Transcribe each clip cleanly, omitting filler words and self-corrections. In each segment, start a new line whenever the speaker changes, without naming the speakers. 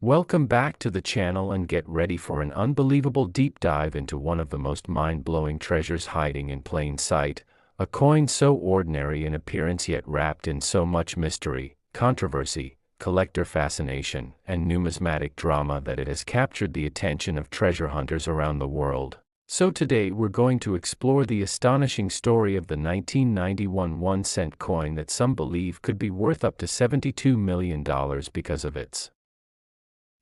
Welcome back to the channel and get ready for an unbelievable deep dive into one of the most mind-blowing treasures hiding in plain sight, a coin so ordinary in appearance yet wrapped in so much mystery, controversy, collector fascination, and numismatic drama that it has captured the attention of treasure hunters around the world. So today we're going to explore the astonishing story of the 1991 1-cent coin that some believe could be worth up to $72 million because of its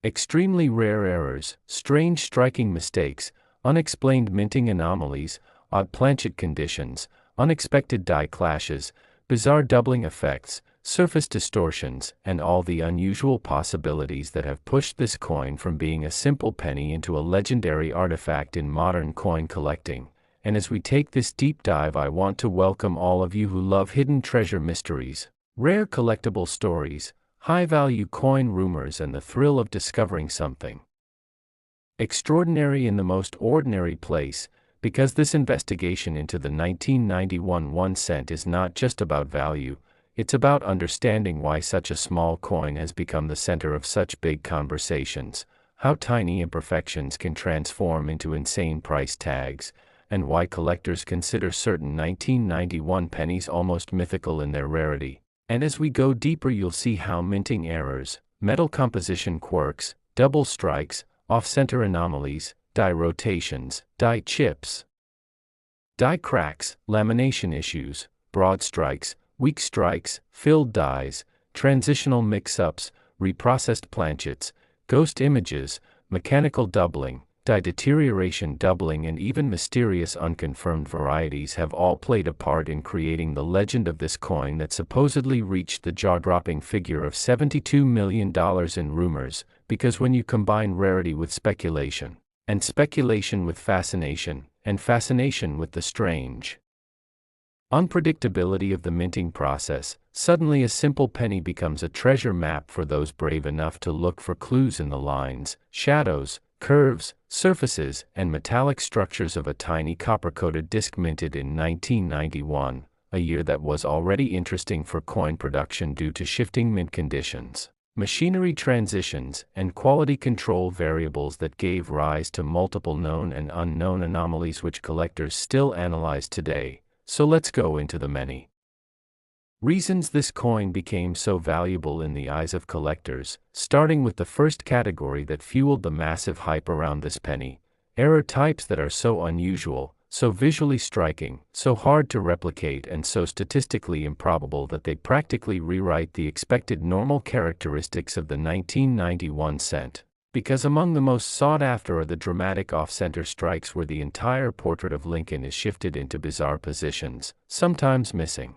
extremely rare errors, strange striking mistakes, unexplained minting anomalies, odd planchet conditions, unexpected die clashes, bizarre doubling effects, surface distortions, and all the unusual possibilities that have pushed this coin from being a simple penny into a legendary artifact in modern coin collecting. And as we take this deep dive, I want to welcome all of you who love hidden treasure mysteries, rare collectible stories, high-value coin rumors, and the thrill of discovering something extraordinary in the most ordinary place, because this investigation into the 1991 1-cent is not just about value, it's about understanding why such a small coin has become the center of such big conversations, how tiny imperfections can transform into insane price tags, and why collectors consider certain 1991 pennies almost mythical in their rarity. And as we go deeper, you'll see how minting errors, metal composition quirks, double strikes, off-center anomalies, die rotations, die chips, die cracks, lamination issues, broad strikes, weak strikes, filled dies, transitional mix-ups, reprocessed planchets, ghost images, mechanical doubling, die deterioration doubling, and even mysterious unconfirmed varieties have all played a part in creating the legend of this coin that supposedly reached the jaw-dropping figure of $72 million in rumors, because when you combine rarity with speculation, and speculation with fascination, and fascination with the strange unpredictability of the minting process, suddenly a simple penny becomes a treasure map for those brave enough to look for clues in the lines, shadows, curves, surfaces, and metallic structures of a tiny copper-coated disc minted in 1991, a year that was already interesting for coin production due to shifting mint conditions, machinery transitions, and quality control variables that gave rise to multiple known and unknown anomalies which collectors still analyze today. So let's go into the many reasons this coin became so valuable in the eyes of collectors, starting with the first category that fueled the massive hype around this penny: error types that are so unusual, so visually striking, so hard to replicate, and so statistically improbable that they practically rewrite the expected normal characteristics of the 1991 cent. Because among the most sought after are the dramatic off-center strikes where the entire portrait of Lincoln is shifted into bizarre positions, sometimes missing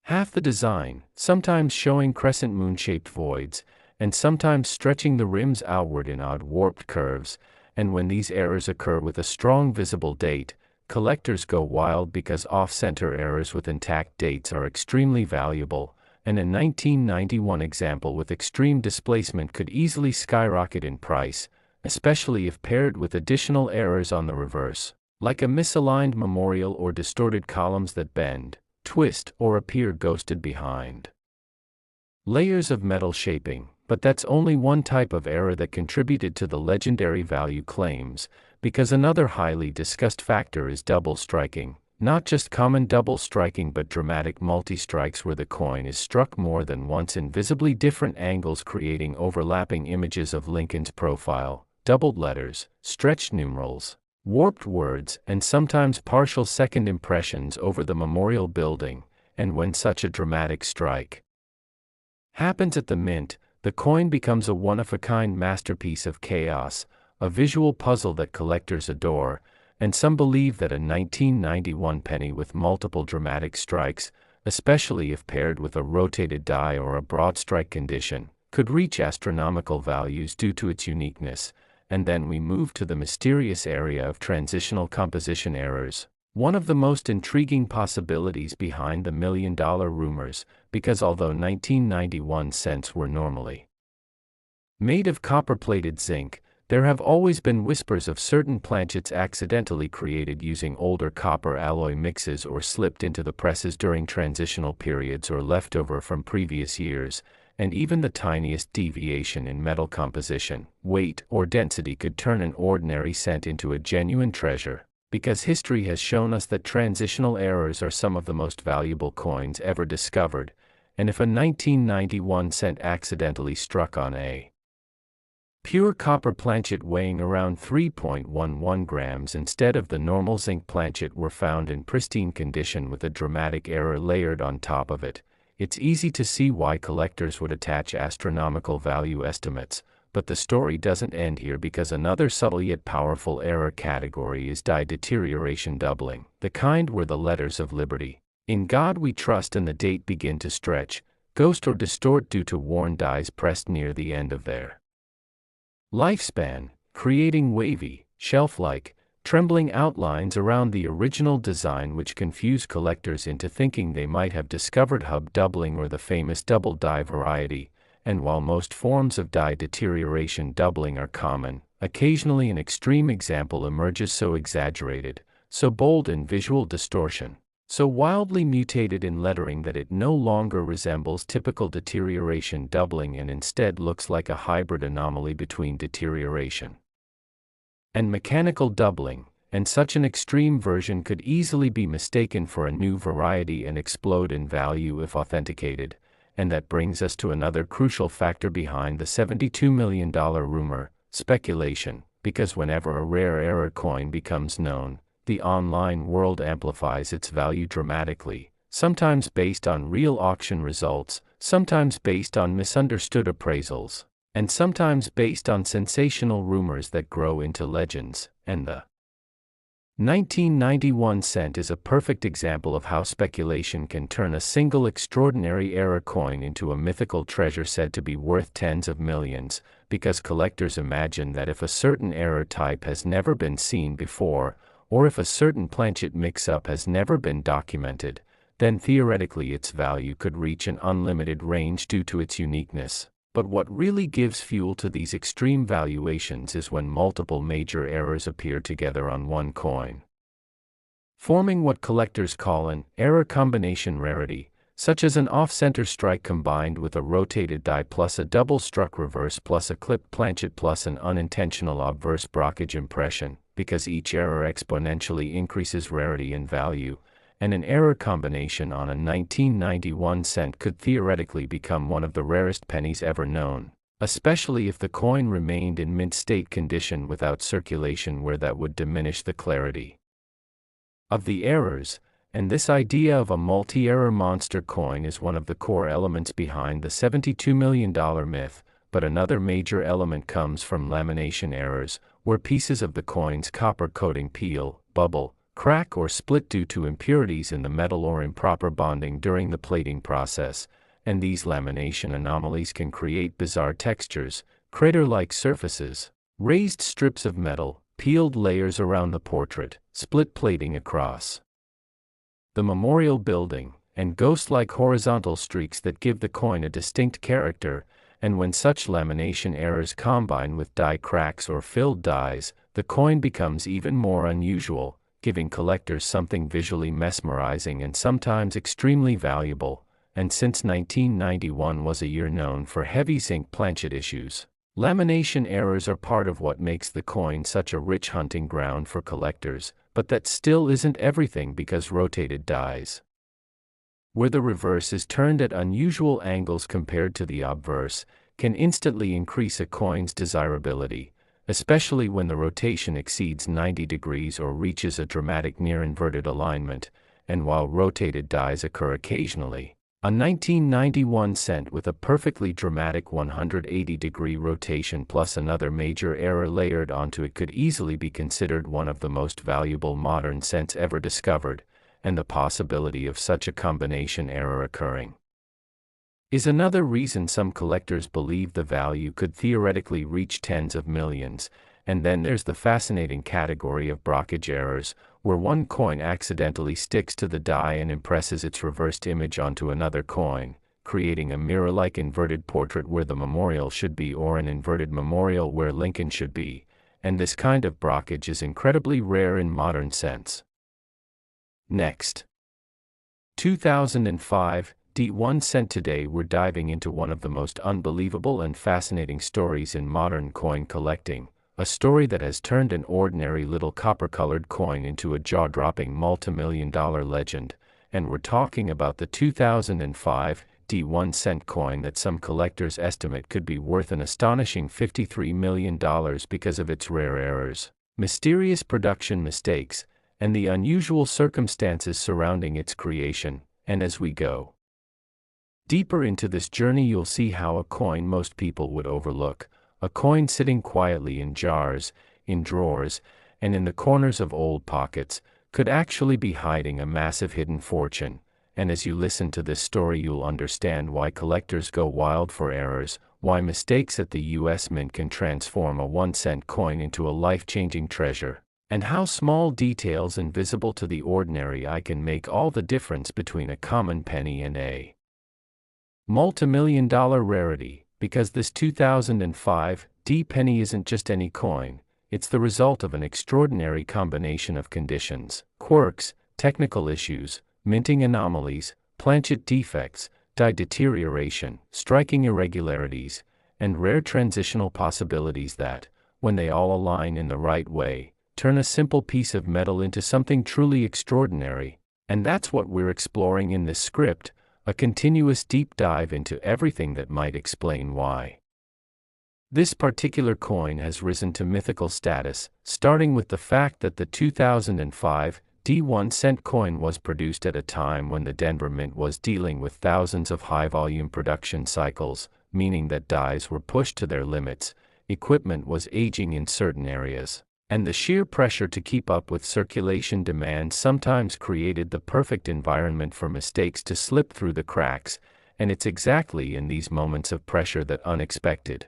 half the design, sometimes showing crescent moon-shaped voids, and sometimes stretching the rims outward in odd warped curves. And when these errors occur with a strong visible date, collectors go wild because off-center errors with intact dates are extremely valuable, and a 1991 example with extreme displacement could easily skyrocket in price, especially if paired with additional errors on the reverse, like a misaligned memorial or distorted columns that bend, twist, or appear ghosted behind layers of metal shaping. But that's only one type of error that contributed to the legendary value claims, because another highly discussed factor is double striking, not just common double striking but dramatic multi-strikes where the coin is struck more than once in visibly different angles, creating overlapping images of Lincoln's profile, doubled letters, stretched numerals, warped words, and sometimes partial second impressions over the memorial building. And when such a dramatic strike happens at the mint, the coin becomes a one-of-a-kind masterpiece of chaos, a visual puzzle that collectors adore. And some believe that a 1991 penny with multiple dramatic strikes, especially if paired with a rotated die or a broad strike condition, could reach astronomical values due to its uniqueness. And then we move to the mysterious area of transitional composition errors, one of the most intriguing possibilities behind the million-dollar rumors, because although 1991 cents were normally made of copper-plated zinc, there have always been whispers of certain planchets accidentally created using older copper alloy mixes or slipped into the presses during transitional periods or left over from previous years, and even the tiniest deviation in metal composition, weight, or density could turn an ordinary cent into a genuine treasure, because history has shown us that transitional errors are some of the most valuable coins ever discovered, and if a 1991 cent accidentally struck on a pure copper planchet weighing around 3.11 grams instead of the normal zinc planchet were found in pristine condition with a dramatic error layered on top of it, it's easy to see why collectors would attach astronomical value estimates. But the story doesn't end here, because another subtle yet powerful error category is die deterioration doubling, the kind where the letters of liberty, "In God We Trust," and the date begin to stretch, ghost, or distort due to worn dies pressed near the end of their lifespan, creating wavy, shelf-like, trembling outlines around the original design, which confuse collectors into thinking they might have discovered hub doubling or the famous double die variety. And while most forms of die deterioration doubling are common, occasionally an extreme example emerges so exaggerated, so bold in visual distortion, so wildly mutated in lettering that it no longer resembles typical deterioration doubling and instead looks like a hybrid anomaly between deterioration and mechanical doubling, and such an extreme version could easily be mistaken for a new variety and explode in value if authenticated. And that brings us to another crucial factor behind the $72 million rumor, speculation, because whenever a rare error coin becomes known, the online world amplifies its value dramatically, sometimes based on real auction results, sometimes based on misunderstood appraisals, and sometimes based on sensational rumors that grow into legends. And the 1991 cent is a perfect example of how speculation can turn a single extraordinary error coin into a mythical treasure said to be worth tens of millions, because collectors imagine that if a certain error type has never been seen before, or if a certain planchet mix-up has never been documented, then theoretically its value could reach an unlimited range due to its uniqueness. But what really gives fuel to these extreme valuations is when multiple major errors appear together on one coin, forming what collectors call an error combination rarity, such as an off-center strike combined with a rotated die plus a double-struck reverse plus a clipped planchet plus an unintentional obverse blockage impression, because each error exponentially increases rarity and value, and an error combination on a 1991 cent could theoretically become one of the rarest pennies ever known, especially if the coin remained in mint state condition without circulation, where that would diminish the clarity of the errors. And this idea of a multi-error monster coin is one of the core elements behind the $72 million myth, but another major element comes from lamination errors, where pieces of the coin's copper coating peel, bubble, crack, or split due to impurities in the metal or improper bonding during the plating process, and these lamination anomalies can create bizarre textures, crater-like surfaces, raised strips of metal, peeled layers around the portrait, split plating across the memorial building, and ghost-like horizontal streaks that give the coin a distinct character. And when such lamination errors combine with die cracks or filled dies, the coin becomes even more unusual, giving collectors something visually mesmerizing and sometimes extremely valuable. And since 1991 was a year known for heavy zinc planchet issues, lamination errors are part of what makes the coin such a rich hunting ground for collectors. But that still isn't everything, because rotated dies, where the reverse is turned at unusual angles compared to the obverse, can instantly increase a coin's desirability, especially when the rotation exceeds 90 degrees or reaches a dramatic near-inverted alignment. And while rotated dies occur occasionally, a 1991 cent with a perfectly dramatic 180-degree rotation plus another major error layered onto it could easily be considered one of the most valuable modern cents ever discovered, and the possibility of such a combination error occurring is another reason some collectors believe the value could theoretically reach tens of millions. And then there's the fascinating category of blockage errors, where one coin accidentally sticks to the die and impresses its reversed image onto another coin, creating a mirror-like inverted portrait where the memorial should be, or an inverted memorial where Lincoln should be. And this kind of blockage is incredibly rare in modern sense. Next. 2005, 1 cent. Today we're diving into one of the most unbelievable and fascinating stories in modern coin collecting, a story that has turned an ordinary little copper-colored coin into a jaw-dropping multi-million-dollar legend, and we're talking about the 2005 1 cent coin that some collectors estimate could be worth an astonishing $53 million because of its rare errors, mysterious production mistakes, and the unusual circumstances surrounding its creation. And as we go deeper into this journey, you'll see how a coin most people would overlook, a coin sitting quietly in jars, in drawers, and in the corners of old pockets, could actually be hiding a massive hidden fortune. And as you listen to this story, you'll understand why collectors go wild for errors, why mistakes at the US Mint can transform a 1 cent coin into a life-changing treasure, and how small details invisible to the ordinary eye can make all the difference between a common penny and a multi-million-dollar rarity. Because this 2005 penny isn't just any coin, it's the result of an extraordinary combination of conditions, quirks, technical issues, minting anomalies, planchet defects, die deterioration, striking irregularities, and rare transitional possibilities that, when they all align in the right way, turn a simple piece of metal into something truly extraordinary. And that's what we're exploring in this script, a continuous deep dive into everything that might explain why this particular coin has risen to mythical status, starting with the fact that the 2005 1 cent coin was produced at a time when the Denver Mint was dealing with thousands of high-volume production cycles, meaning that dies were pushed to their limits, equipment was aging in certain areas, and the sheer pressure to keep up with circulation demand sometimes created the perfect environment for mistakes to slip through the cracks. And it's exactly in these moments of pressure that unexpected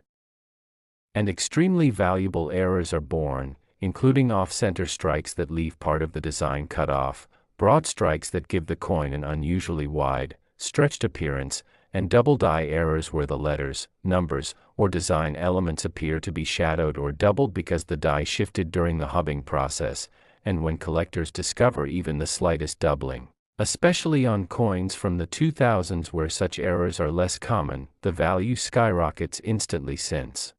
and extremely valuable errors are born, including off-center strikes that leave part of the design cut off, broad strikes that give the coin an unusually wide, stretched appearance, and double die errors where the letters, numbers, or design elements appear to be shadowed or doubled because the die shifted during the hubbing process. And when collectors discover even the slightest doubling, especially on coins from the 2000s where such errors are less common, the value skyrockets instantly since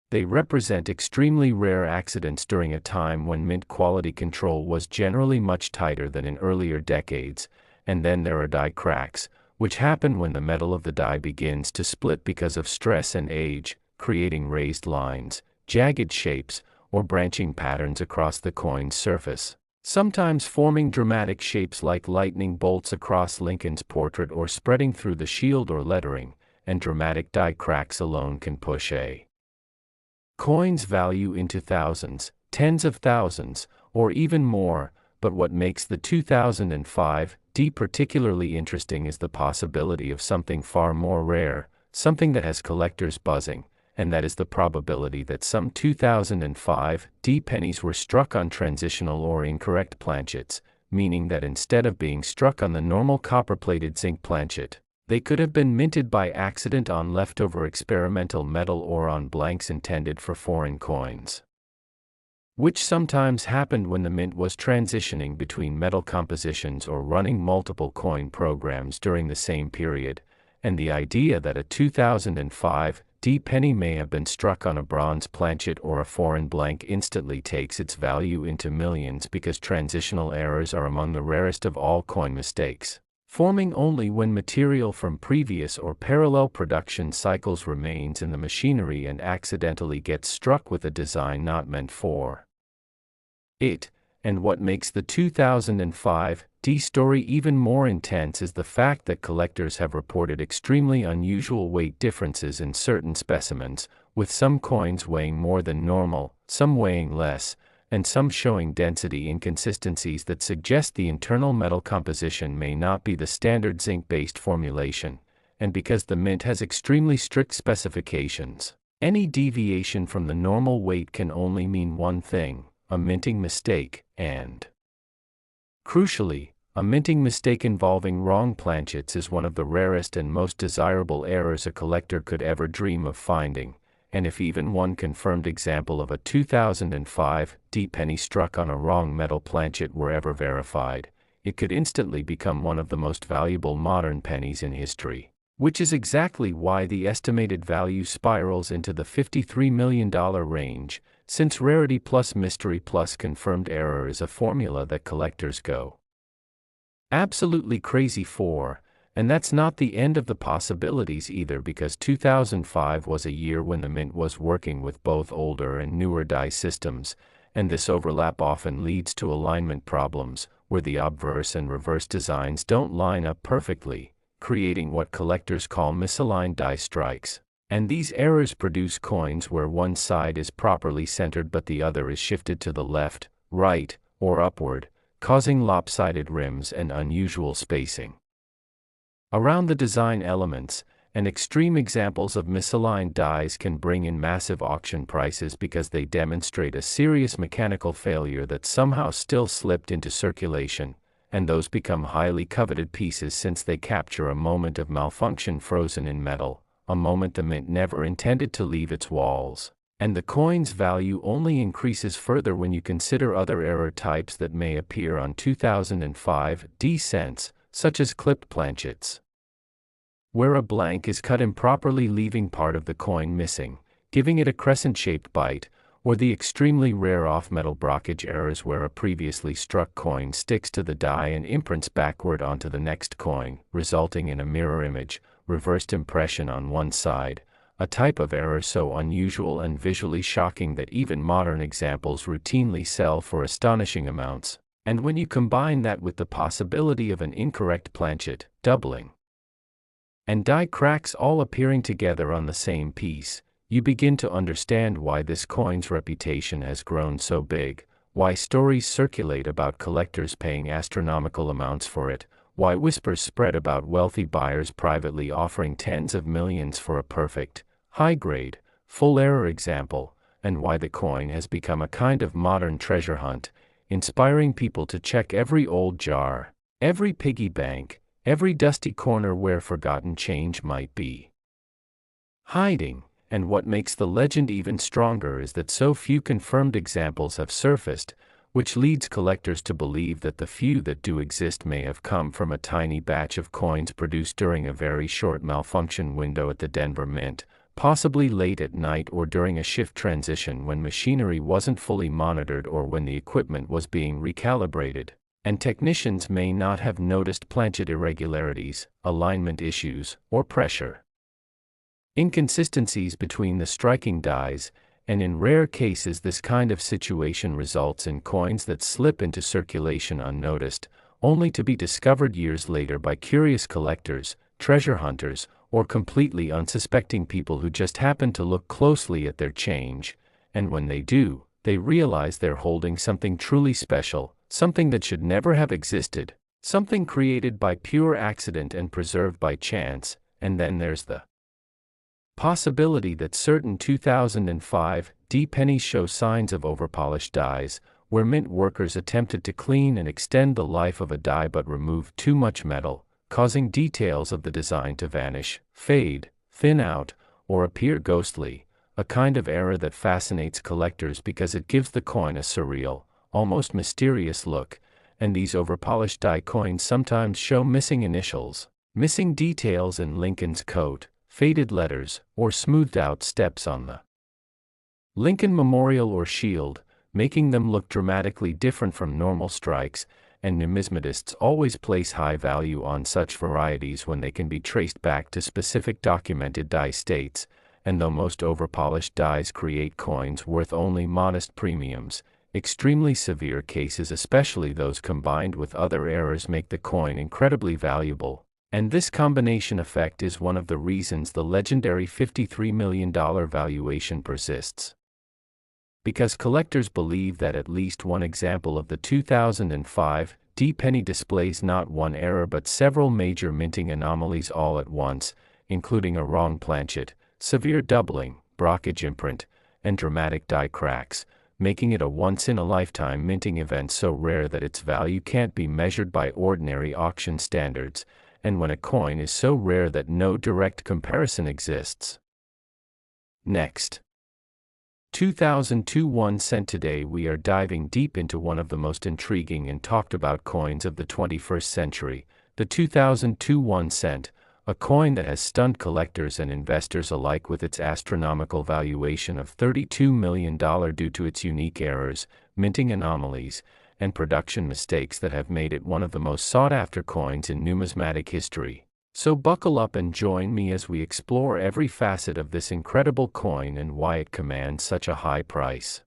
they represent extremely rare accidents during a time when mint quality control was generally much tighter than in earlier decades. And then there are die cracks, which happen when the metal of the die begins to split because of stress and age, creating raised lines, jagged shapes, or branching patterns across the coin's surface, sometimes forming dramatic shapes like lightning bolts across Lincoln's portrait or spreading through the shield or lettering. And dramatic die cracks alone can push a coin's value into thousands, tens of thousands, or even more. But what makes the 2005 particularly interesting is the possibility of something far more rare, something that has collectors buzzing, and that is the probability that some 2005 pennies were struck on transitional or incorrect planchets, meaning that instead of being struck on the normal copper-plated zinc planchet, they could have been minted by accident on leftover experimental metal or on blanks intended for foreign coins, which sometimes happened when the mint was transitioning between metal compositions or running multiple coin programs during the same period. And the idea that a 2005 penny may have been struck on a bronze planchet or a foreign blank instantly takes its value into millions, because transitional errors are among the rarest of all coin mistakes, forming only when material from previous or parallel production cycles remains in the machinery and accidentally gets struck with a design not meant for it. And what makes the 2005 story even more intense is the fact that collectors have reported extremely unusual weight differences in certain specimens, with some coins weighing more than normal, some weighing less, and some showing density inconsistencies that suggest the internal metal composition may not be the standard zinc-based formulation. And because the mint has extremely strict specifications, any deviation from the normal weight can only mean one thing: a minting mistake. And crucially, a minting mistake involving wrong planchets is one of the rarest and most desirable errors a collector could ever dream of finding. And if even one confirmed example of a 2005 penny struck on a wrong metal planchet were ever verified, it could instantly become one of the most valuable modern pennies in history. Which is exactly why the estimated value spirals into the $53 million range, since rarity plus mystery plus confirmed error is a formula that collectors go absolutely crazy for. And that's not the end of the possibilities either, because 2005 was a year when the mint was working with both older and newer die systems, and this overlap often leads to alignment problems, where the obverse and reverse designs don't line up perfectly, creating what collectors call misaligned die strikes. And these errors produce coins where one side is properly centered but the other is shifted to the left, right, or upward, causing lopsided rims and unusual spacing around the design elements, and extreme examples of misaligned dies can bring in massive auction prices because they demonstrate a serious mechanical failure that somehow still slipped into circulation, and those become highly coveted pieces since they capture a moment of malfunction frozen in metal, a moment the mint never intended to leave its walls. And the coin's value only increases further when you consider other error types that may appear on 2005 D cents, such as clipped planchets, where a blank is cut improperly leaving part of the coin missing, giving it a crescent-shaped bite, or the extremely rare off-metal blockage errors where a previously struck coin sticks to the die and imprints backward onto the next coin, resulting in a mirror image, reversed impression on one side, a type of error so unusual and visually shocking that even modern examples routinely sell for astonishing amounts. And when you combine that with the possibility of an incorrect planchet, doubling, and die cracks all appearing together on the same piece, you begin to understand why this coin's reputation has grown so big, why stories circulate about collectors paying astronomical amounts for it, why whispers spread about wealthy buyers privately offering tens of millions for a perfect, high-grade, full-error example, and why the coin has become a kind of modern treasure hunt, inspiring people to check every old jar, every piggy bank, every dusty corner where forgotten change might be hiding. And what makes the legend even stronger is that so few confirmed examples have surfaced, which leads collectors to believe that the few that do exist may have come from a tiny batch of coins produced during a very short malfunction window at the Denver Mint, possibly late at night or during a shift transition when machinery wasn't fully monitored or when the equipment was being recalibrated, and technicians may not have noticed planchet irregularities, alignment issues, or pressure inconsistencies between the striking dies, and in rare cases this kind of situation results in coins that slip into circulation unnoticed, only to be discovered years later by curious collectors, treasure hunters, or completely unsuspecting people who just happen to look closely at their change, and when they do, they realize they're holding something truly special, something that should never have existed, something created by pure accident and preserved by chance. And then there's the possibility that certain 2005 D pennies show signs of overpolished dies, where mint workers attempted to clean and extend the life of a die but removed too much metal, causing details of the design to vanish, fade, thin out, or appear ghostly, a kind of error that fascinates collectors because it gives the coin a surreal, almost mysterious look. And these overpolished die coins sometimes show missing initials, missing details in Lincoln's coat, faded letters, or smoothed-out steps on the Lincoln Memorial or shield, making them look dramatically different from normal strikes, and numismatists always place high value on such varieties when they can be traced back to specific documented die states, and though most overpolished dies create coins worth only modest premiums, extremely severe cases, especially those combined with other errors, make the coin incredibly valuable. And this combination effect is one of the reasons the legendary $53 million valuation persists. Because collectors believe that at least one example of the 2005 D penny displays not one error but several major minting anomalies all at once, including a wrong planchet, severe doubling, blockage imprint, and dramatic die cracks, making it a once-in-a-lifetime minting event so rare that its value can't be measured by ordinary auction standards, and when a coin is so rare that no direct comparison exists. Next, 2002 1 cent. Today we are diving deep into one of the most intriguing and talked about coins of the 21st century, the 2002 1 cent, a coin that has stunned collectors and investors alike with its astronomical valuation of $32 million due to its unique errors, minting anomalies, and production mistakes that have made it one of the most sought-after coins in numismatic history. So buckle up and join me as we explore every facet of this incredible coin and why it commands such a high price.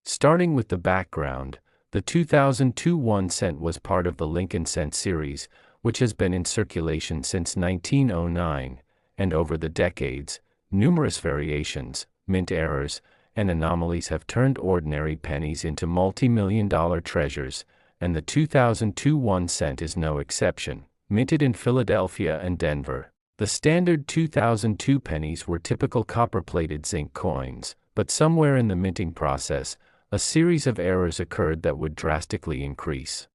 Starting with the background, the 2002 1 cent was part of the Lincoln Cent series, which has been in circulation since 1909, and over the decades, numerous variations, mint errors, and anomalies have turned ordinary pennies into multi-million-dollar treasures, and the 2002 1 cent is no exception. Minted in Philadelphia and Denver, the standard 2002 pennies were typical copper-plated zinc coins, but somewhere in the minting process, a series of errors occurred that would drastically increase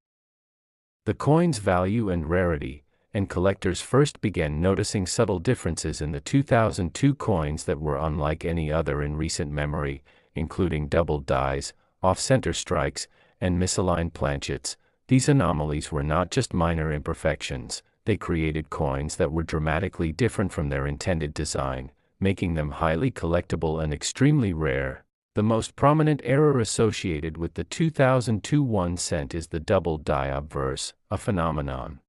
the coin's value and rarity, and collectors first began noticing subtle differences in the 2002 coins that were unlike any other in recent memory, including doubled dies, off-center strikes, and misaligned planchets. These anomalies were not just minor imperfections, they created coins that were dramatically different from their intended design, making them highly collectible and extremely rare. The most prominent error associated with the 2002 1 cent is the double die obverse, a phenomenon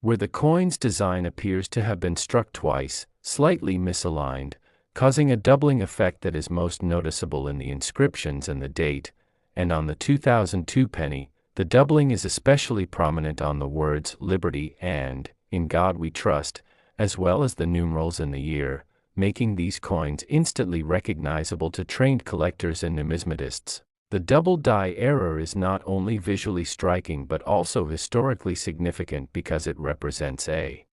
where the coin's design appears to have been struck twice, slightly misaligned, causing a doubling effect that is most noticeable in the inscriptions and the date, and on the 2002 penny, the doubling is especially prominent on the words "Liberty" and "In God We Trust," as well as the numerals in the year, making these coins instantly recognizable to trained collectors and numismatists. The double die error is not only visually striking but also historically significant because it represents a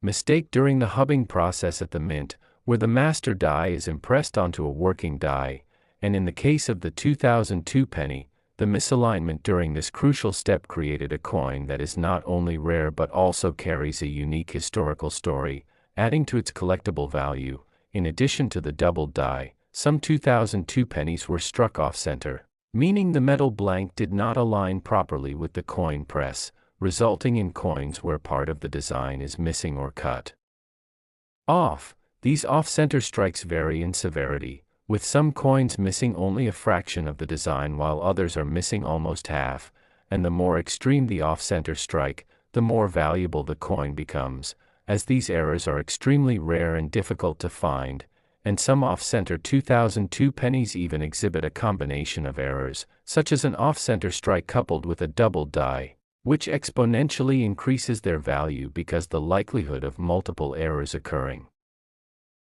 mistake during the hubbing process at the mint, where the master die is impressed onto a working die, and in the case of the 2002 penny, the misalignment during this crucial step created a coin that is not only rare but also carries a unique historical story, adding to its collectible value. In addition to the doubled die, some 2002 pennies were struck off-center, meaning the metal blank did not align properly with the coin press, resulting in coins where part of the design is missing or cut off. These off-center strikes vary in severity, with some coins missing only a fraction of the design while others are missing almost half, and the more extreme the off-center strike, the more valuable the coin becomes, as these errors are extremely rare and difficult to find, and some off-center 2002 pennies even exhibit a combination of errors, such as an off-center strike coupled with a double die, which exponentially increases their value because the likelihood of multiple errors occurring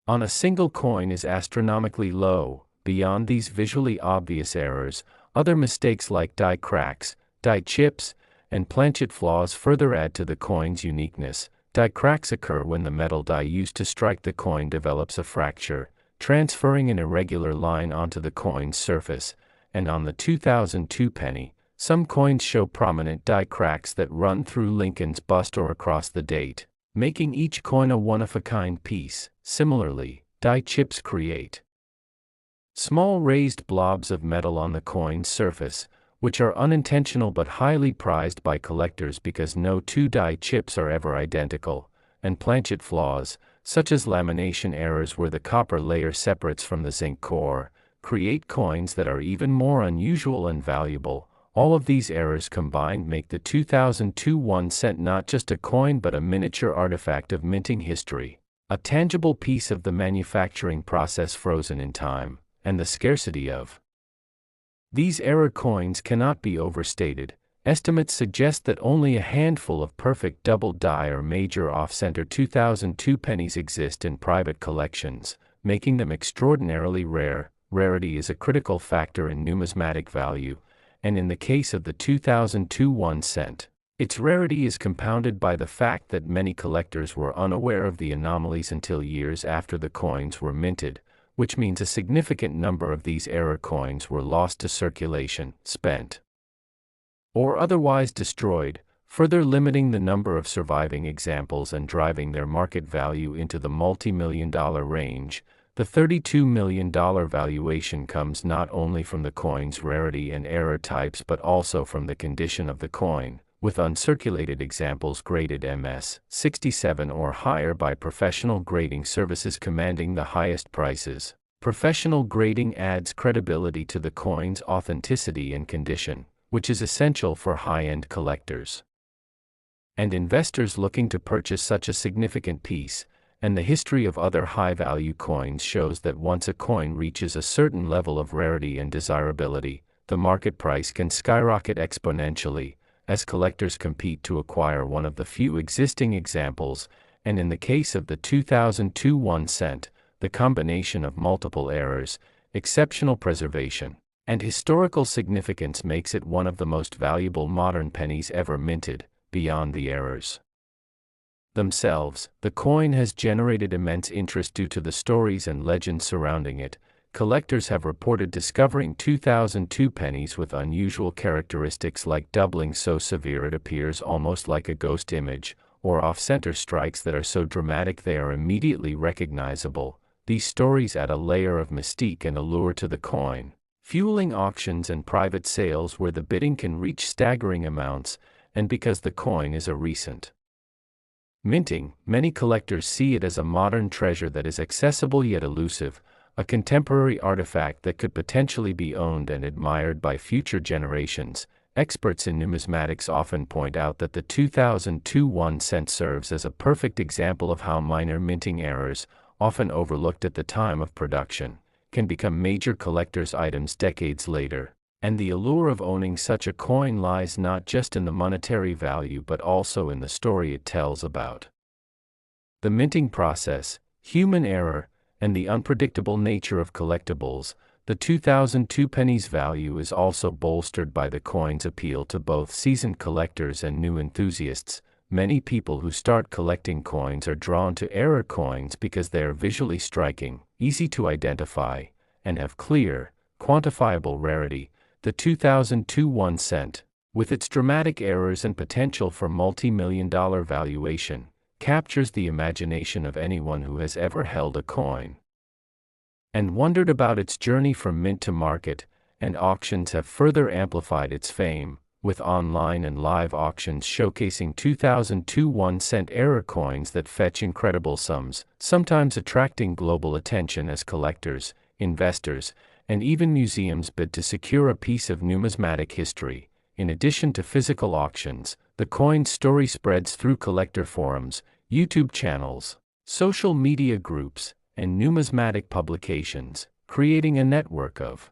on a single coin is astronomically low. Beyond these visually obvious errors, other mistakes like die cracks, die chips, and planchet flaws further add to the coin's uniqueness. Die cracks occur when the metal die used to strike the coin develops a fracture, transferring an irregular line onto the coin's surface, and on the 2002 penny, some coins show prominent die cracks that run through Lincoln's bust or across the date, making each coin a one-of-a-kind piece. Similarly, die chips create small raised blobs of metal on the coin's surface, which are unintentional but highly prized by collectors because no two die chips are ever identical, and planchet flaws, such as lamination errors where the copper layer separates from the zinc core, create coins that are even more unusual and valuable. All of these errors combined make the 2002 1 cent not just a coin but a miniature artifact of minting history, a tangible piece of the manufacturing process frozen in time, and the scarcity of these error coins cannot be overstated. Estimates suggest that only a handful of perfect double die or major off-center 2002 pennies exist in private collections, making them extraordinarily rare. Rarity is a critical factor in numismatic value, and in the case of the 2002 1 cent, its rarity is compounded by the fact that many collectors were unaware of the anomalies until years after the coins were minted, which means a significant number of these error coins were lost to circulation, spent, or otherwise destroyed, further limiting the number of surviving examples and driving their market value into the multi-million-dollar range. The $32 million valuation comes not only from the coin's rarity and error types but also from the condition of the coin, with uncirculated examples graded MS 67 or higher by professional grading services commanding the highest prices. Professional grading adds credibility to the coin's authenticity and condition, which is essential for high-end collectors and investors looking to purchase such a significant piece. And the history of other high-value coins shows that once a coin reaches a certain level of rarity and desirability, the market price can skyrocket exponentially, as collectors compete to acquire one of the few existing examples, and in the case of the 2002 1 cent, the combination of multiple errors, exceptional preservation, and historical significance makes it one of the most valuable modern pennies ever minted. Beyond the errors themselves, the coin has generated immense interest due to the stories and legends surrounding it. Collectors have reported discovering 2002 pennies with unusual characteristics like doubling so severe it appears almost like a ghost image, or off-center strikes that are so dramatic they are immediately recognizable. These stories add a layer of mystique and allure to the coin, fueling auctions and private sales where the bidding can reach staggering amounts, and because the coin is a recent minting, many collectors see it as a modern treasure that is accessible yet elusive, a contemporary artifact that could potentially be owned and admired by future generations. Experts in numismatics often point out that the 2002 1 cent serves as a perfect example of how minor minting errors, often overlooked at the time of production, can become major collector's items decades later. And the allure of owning such a coin lies not just in the monetary value but also in the story it tells about the minting process, human error, and the unpredictable nature of collectibles. The 2002 penny's value is also bolstered by the coin's appeal to both seasoned collectors and new enthusiasts. Many people who start collecting coins are drawn to error coins because they are visually striking, easy to identify, and have clear, quantifiable rarity. The 2002 1 cent, with its dramatic errors and potential for multi-million-dollar valuation, captures the imagination of anyone who has ever held a coin and wondered about its journey from mint to market, and auctions have further amplified its fame, with online and live auctions showcasing 2002 1 cent error coins that fetch incredible sums, sometimes attracting global attention as collectors, investors, and even museums bid to secure a piece of numismatic history. In addition to physical auctions, the coin's story spreads through collector forums, YouTube channels, social media groups, and numismatic publications, creating a network of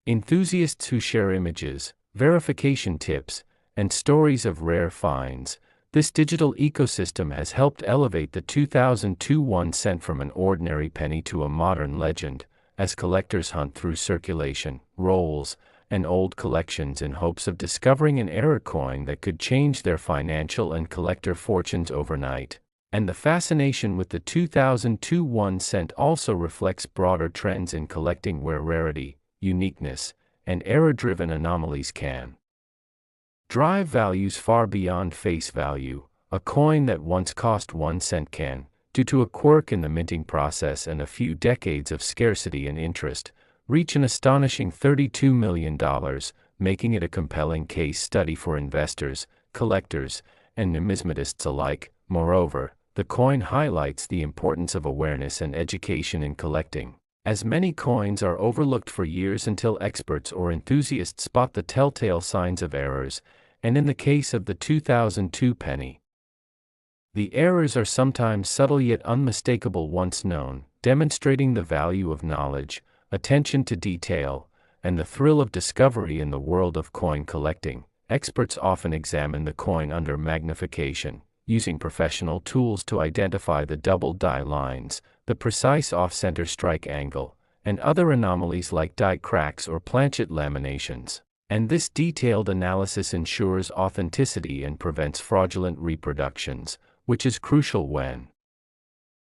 enthusiasts who share images, verification tips, and stories of rare finds. This digital ecosystem has helped elevate the 2002 1 cent from an ordinary penny to a modern legend, as collectors hunt through circulation, rolls, and old collections in hopes of discovering an error coin that could change their financial and collector fortunes overnight. And the fascination with the 2002 1 cent also reflects broader trends in collecting where rarity, uniqueness, and error-driven anomalies can drive values far beyond face value. A coin that once cost 1 cent can, due to a quirk in the minting process and a few decades of scarcity and interest, reach an astonishing $32 million, making it a compelling case study for investors, collectors, and numismatists alike. Moreover, the coin highlights the importance of awareness and education in collecting, as many coins are overlooked for years until experts or enthusiasts spot the telltale signs of errors, and in the case of the 2002 penny, the errors are sometimes subtle yet unmistakable once known, demonstrating the value of knowledge, attention to detail, and the thrill of discovery in the world of coin collecting. Experts often examine the coin under magnification, using professional tools to identify the double die lines, the precise off-center strike angle, and other anomalies like die cracks or planchet laminations. And this detailed analysis ensures authenticity and prevents fraudulent reproductions, which is crucial when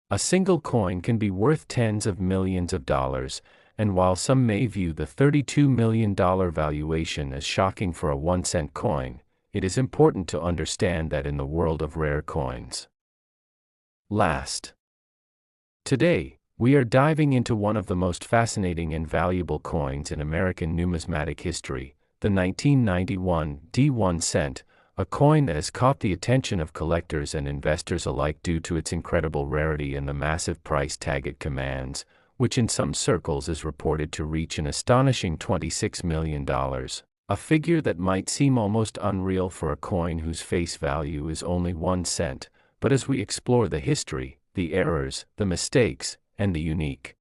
a single coin can be worth tens of millions of dollars. And while some may view the $32 million valuation as shocking for a 1 cent coin, it is important to understand that in the world of rare coins today, We are diving into one of the most fascinating and valuable coins in American numismatic history, the 1991 D1 cent, a coin that has caught the attention of collectors and investors alike due to its incredible rarity and the massive price tag it commands, which in some circles is reported to reach an astonishing $26 million, a figure that might seem almost unreal for a coin whose face value is only 1 cent, but as we explore the history, the errors, the mistakes, and the unique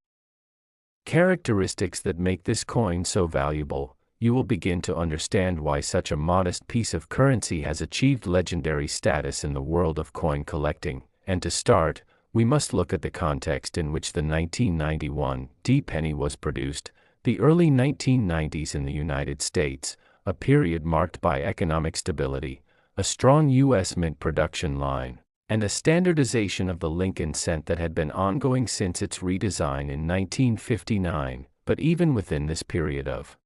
characteristics that make this coin so valuable, you will begin to understand why such a modest piece of currency has achieved legendary status in the world of coin collecting. And to start, we must look at the context in which the 1991 D penny was produced, the early 1990s in the United States, a period marked by economic stability, a strong U.S. mint production line, and a standardization of the Lincoln cent that had been ongoing since its redesign in 1959. But even within this period of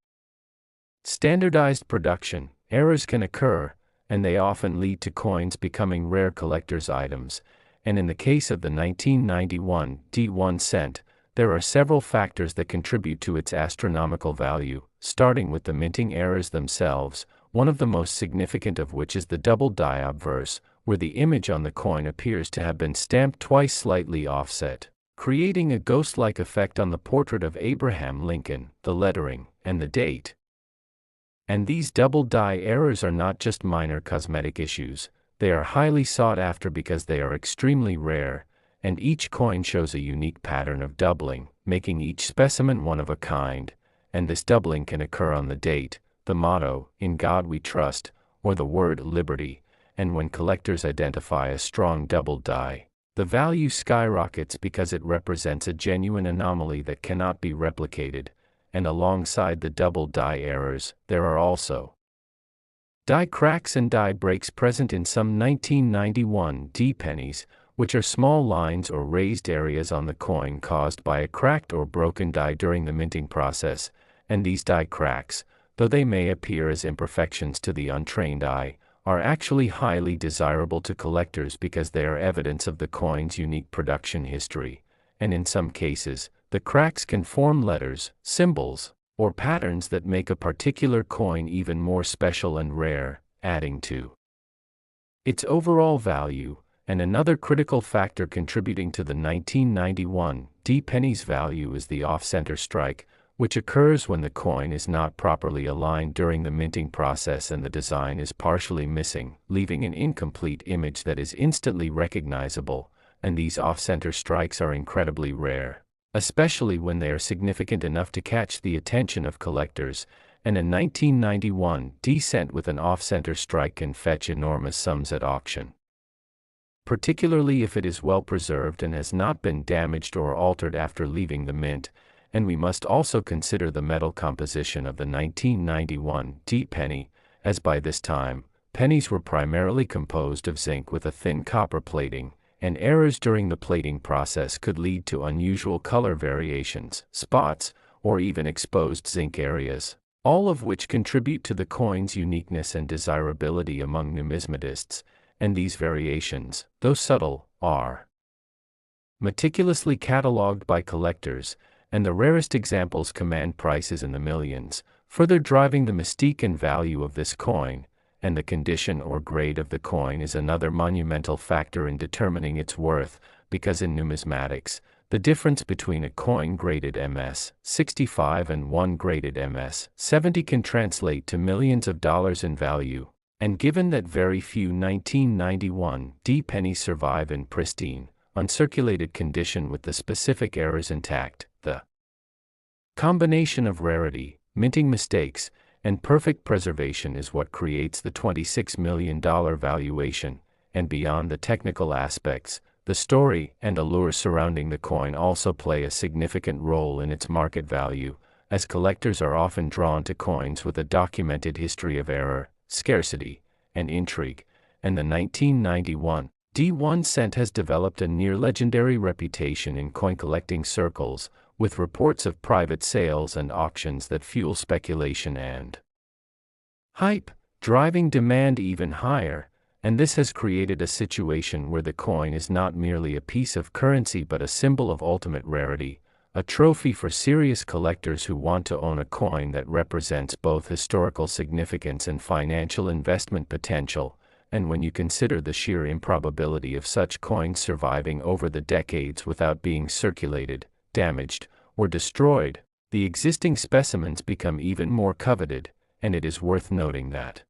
standardized production, errors can occur, and they often lead to coins becoming rare collector's items. And in the case of the 1991 D1 cent, there are several factors that contribute to its astronomical value, starting with the minting errors themselves, one of the most significant of which is the double die obverse, where the image on the coin appears to have been stamped twice slightly offset, creating a ghost-like effect on the portrait of Abraham Lincoln, the lettering, and the date. And these double die errors are not just minor cosmetic issues, they are highly sought after because they are extremely rare, and each coin shows a unique pattern of doubling, making each specimen one of a kind, and this doubling can occur on the date, the motto, "In God We Trust," or the word "Liberty," and when collectors identify a strong double die, the value skyrockets because it represents a genuine anomaly that cannot be replicated. And alongside the double die errors, there are also die cracks and die breaks present in some 1991 D pennies, which are small lines or raised areas on the coin caused by a cracked or broken die during the minting process. And these die cracks, though they may appear as imperfections to the untrained eye, are actually highly desirable to collectors because they are evidence of the coin's unique production history, and in some cases, the cracks can form letters, symbols, or patterns that make a particular coin even more special and rare, adding to its overall value. And another critical factor contributing to the 1991 D penny's value is the off-center strike, which occurs when the coin is not properly aligned during the minting process and the design is partially missing, leaving an incomplete image that is instantly recognizable. And these off-center strikes are incredibly rare, especially when they are significant enough to catch the attention of collectors, and a 1991 D cent with an off-center strike can fetch enormous sums at auction, particularly if it is well preserved and has not been damaged or altered after leaving the mint. And we must also consider the metal composition of the 1991 D penny, as by this time, pennies were primarily composed of zinc with a thin copper plating, and errors during the plating process could lead to unusual color variations, spots, or even exposed zinc areas, all of which contribute to the coin's uniqueness and desirability among numismatists. And these variations, though subtle, are meticulously catalogued by collectors, and the rarest examples command prices in the millions, further driving the mystique and value of this coin. And the condition or grade of the coin is another monumental factor in determining its worth, because in numismatics, the difference between a coin graded MS 65 and one graded MS 70 can translate to millions of dollars in value. And given that very few 1991 D pennies survive in pristine, uncirculated condition with the specific errors intact, the combination of rarity, minting mistakes, and perfect preservation is what creates the $26 million valuation. And beyond the technical aspects, the story and allure surrounding the coin also play a significant role in its market value, as collectors are often drawn to coins with a documented history of error, scarcity, and intrigue. And the 1991 D1 cent has developed a near-legendary reputation in coin-collecting circles, with reports of private sales and auctions that fuel speculation and hype, driving demand even higher. And this has created a situation where the coin is not merely a piece of currency but a symbol of ultimate rarity, a trophy for serious collectors who want to own a coin that represents both historical significance and financial investment potential. And when you consider the sheer improbability of such coins surviving over the decades without being circulated, damaged, or destroyed, the existing specimens become even more coveted, and it is worth noting that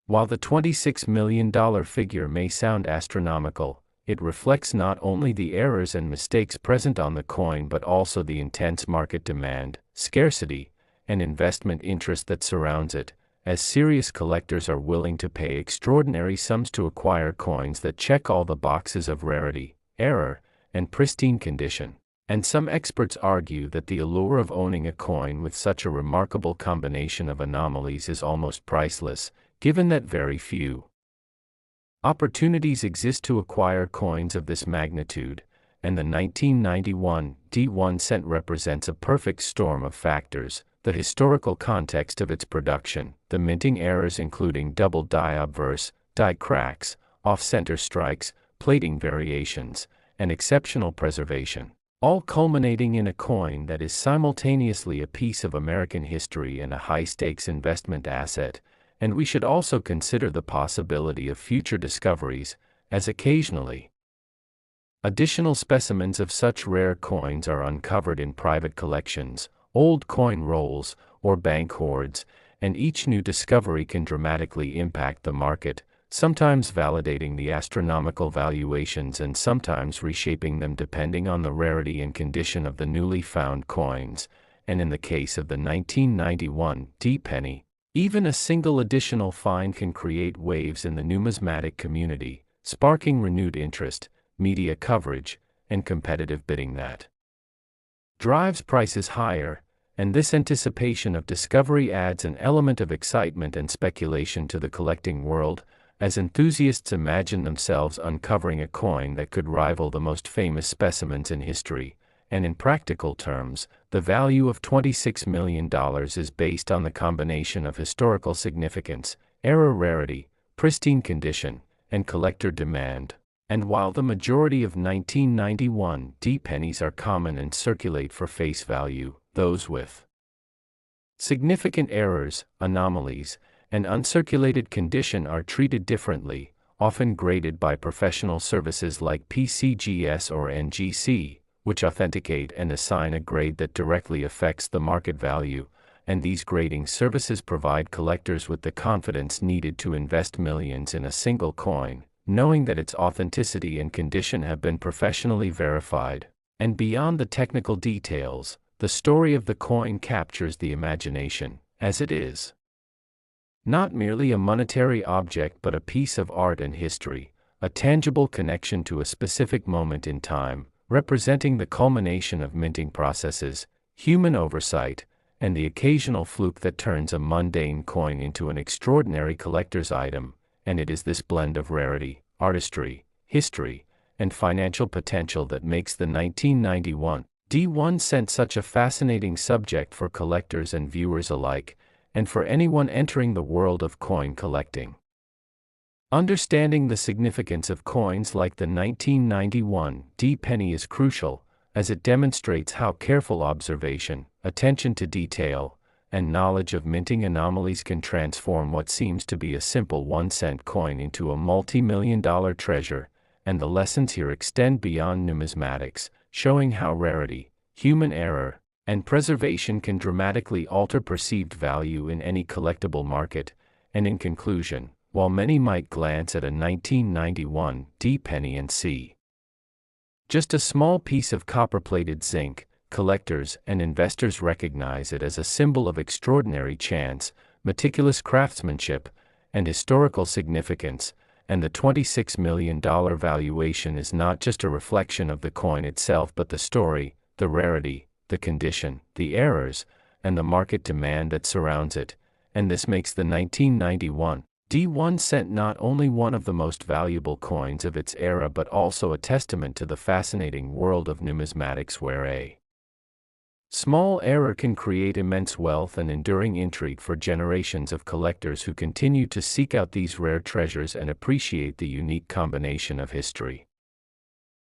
while the $26 million figure may sound astronomical, it reflects not only the errors and mistakes present on the coin but also the intense market demand, scarcity, and investment interest that surrounds it, as serious collectors are willing to pay extraordinary sums to acquire coins that check all the boxes of rarity, error, and pristine condition. And some experts argue that the allure of owning a coin with such a remarkable combination of anomalies is almost priceless, given that very few opportunities exist to acquire coins of this magnitude, and the 1991 D1 cent represents a perfect storm of factors: the historical context of its production, the minting errors including double die obverse, die cracks, off-center strikes, plating variations, and exceptional preservation, all culminating in a coin that is simultaneously a piece of American history and a high-stakes investment asset. And we should also consider the possibility of future discoveries, as occasionally additional specimens of such rare coins are uncovered in private collections, old coin rolls, or bank hoards, and each new discovery can dramatically impact the market, sometimes validating the astronomical valuations and sometimes reshaping them depending on the rarity and condition of the newly found coins. And in the case of the 1991 D penny, even a single additional find can create waves in the numismatic community, sparking renewed interest, media coverage, and competitive bidding that drives prices higher. And this anticipation of discovery adds an element of excitement and speculation to the collecting world, as enthusiasts imagine themselves uncovering a coin that could rival the most famous specimens in history. And in practical terms, the value of $26 million is based on the combination of historical significance, error rarity, pristine condition, and collector demand. And while the majority of 1991 D pennies are common and circulate for face value, those with significant errors, anomalies, and uncirculated condition are treated differently, often graded by professional services like PCGS or NGC, which authenticate and assign a grade that directly affects the market value. And these grading services provide collectors with the confidence needed to invest millions in a single coin, knowing that its authenticity and condition have been professionally verified. And beyond the technical details, the story of the coin captures the imagination, as it is not merely a monetary object but a piece of art and history, a tangible connection to a specific moment in time, representing the culmination of minting processes, human oversight, and the occasional fluke that turns a mundane coin into an extraordinary collector's item. And it is this blend of rarity, artistry, history, and financial potential that makes the 1991 D1 cent such a fascinating subject for collectors and viewers alike, and for anyone entering the world of coin collecting. Understanding the significance of coins like the 1991 D penny is crucial, as it demonstrates how careful observation, attention to detail, and knowledge of minting anomalies can transform what seems to be a simple 1-cent coin into a multi-million-dollar treasure. And the lessons here extend beyond numismatics, showing how rarity, human error, and preservation can dramatically alter perceived value in any collectible market. And in conclusion, while many might glance at a 1991 D penny and see just a small piece of copper-plated zinc, collectors and investors recognize it as a symbol of extraordinary chance, meticulous craftsmanship, and historical significance. And the $26 million valuation is not just a reflection of the coin itself but the story, the rarity, the condition, the errors, and the market demand that surrounds it. And this makes the 1991 D1 cent not only one of the most valuable coins of its era but also a testament to the fascinating world of numismatics, where a Small error can create immense wealth and enduring intrigue for generations of collectors who continue to seek out these rare treasures and appreciate the unique combination of history,